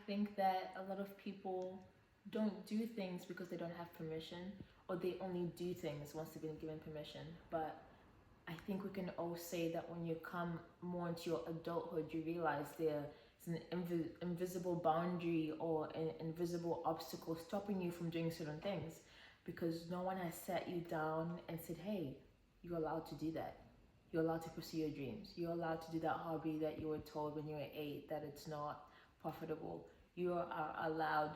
think that a lot of people don't do things because they don't have permission, or they only do things once they've been given permission. But I think we can all say that when you come more into your adulthood, you realize there's an invisible boundary or an invisible obstacle stopping you from doing certain things, because no one has sat you down and said, hey, you're allowed to do that. You're allowed to pursue your dreams. You're allowed to do that hobby that you were told when you were 8 that it's not profitable. You are allowed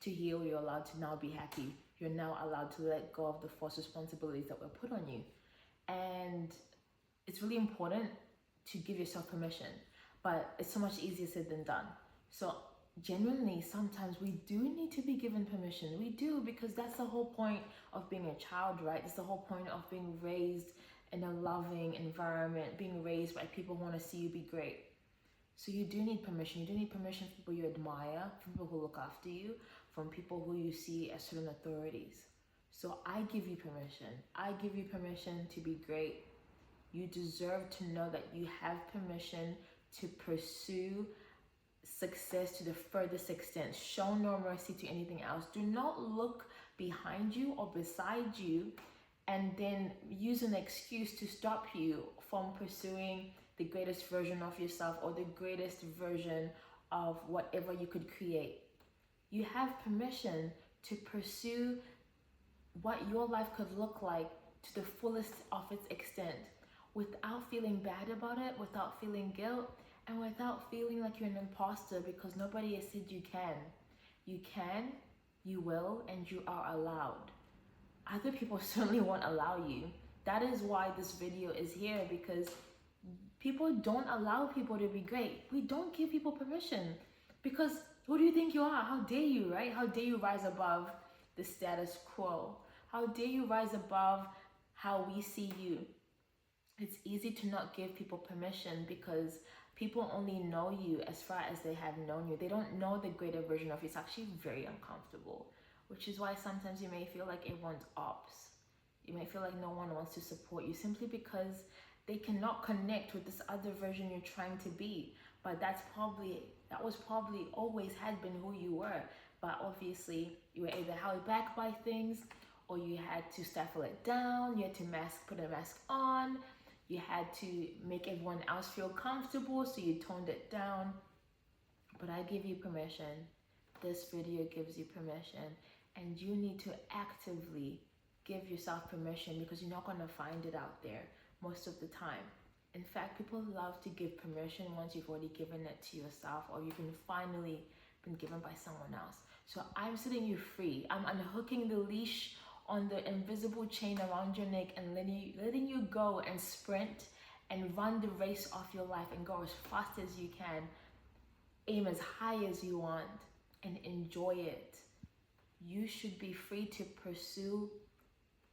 to heal. You're allowed to now be happy. You're now allowed to let go of the false responsibilities that were put on you. And it's really important to give yourself permission, but it's so much easier said than done. So genuinely, sometimes we do need to be given permission. We do, because that's the whole point of being a child, right? It's the whole point of being raised in a loving environment, being raised by people who want to see you be great. So you do need permission. You do need permission from people you admire, from people who look after you, from people who you see as certain authorities. So I give you permission. I give you permission to be great. You deserve to know that you have permission to pursue success to the furthest extent. Show no mercy to anything else. Do not look behind you or beside you and then use an excuse to stop you from pursuing the greatest version of yourself or the greatest version of whatever you could create. You have permission to pursue what your life could look like to the fullest of its extent, without feeling bad about it, without feeling guilt, and without feeling like you're an imposter, because nobody has said you can. You can, you will, and you are allowed. Other people certainly won't allow you. That is why this video is here, because people don't allow people to be great. We don't give people permission, because who do you think you are? How dare you, right? How dare you rise above the status quo? How dare you rise above how we see you? It's easy to not give people permission because people only know you as far as they have known you. They don't know the greater version of you. It's actually very uncomfortable, which is why sometimes you may feel like everyone's ops. You may feel like no one wants to support you simply because they cannot connect with this other version you're trying to be. But that was probably always had been who you were. But obviously you were either held back by things, or you had to stifle it down. You had to put a mask on. You had to make everyone else feel comfortable, so you toned it down. But I give you permission. This video gives you permission, and you need to actively give yourself permission, because you're not going to find it out there most of the time. In fact, people love to give permission once you've already given it to yourself, or you've finally been given by someone else. So I'm setting you free. I'm unhooking the leash on the invisible chain around your neck and letting you go and sprint and run the race of your life and go as fast as you can. Aim as high as you want and enjoy it. You should be free to pursue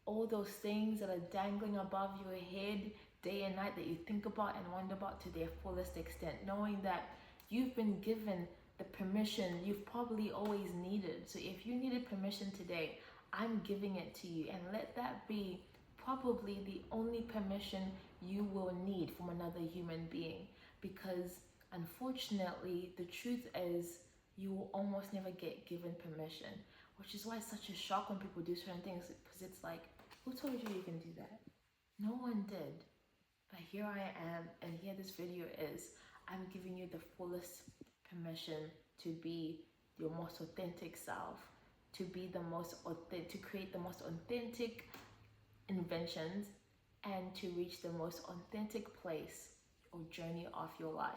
all those things that are dangling above your head day and night that you think about and wonder about to their fullest extent, knowing that you've been given the permission you've probably always needed. So if you needed permission today, I'm giving it to you, and let that be probably the only permission you will need from another human being, because unfortunately the truth is you will almost never get given permission, which is why it's such a shock when people do certain things, because it's like, who told you can do that? No one did. But here I am, and here this video is. I'm giving you the fullest permission to be your most authentic self, to be the most authentic, to create the most authentic inventions, and to reach the most authentic place or journey of your life.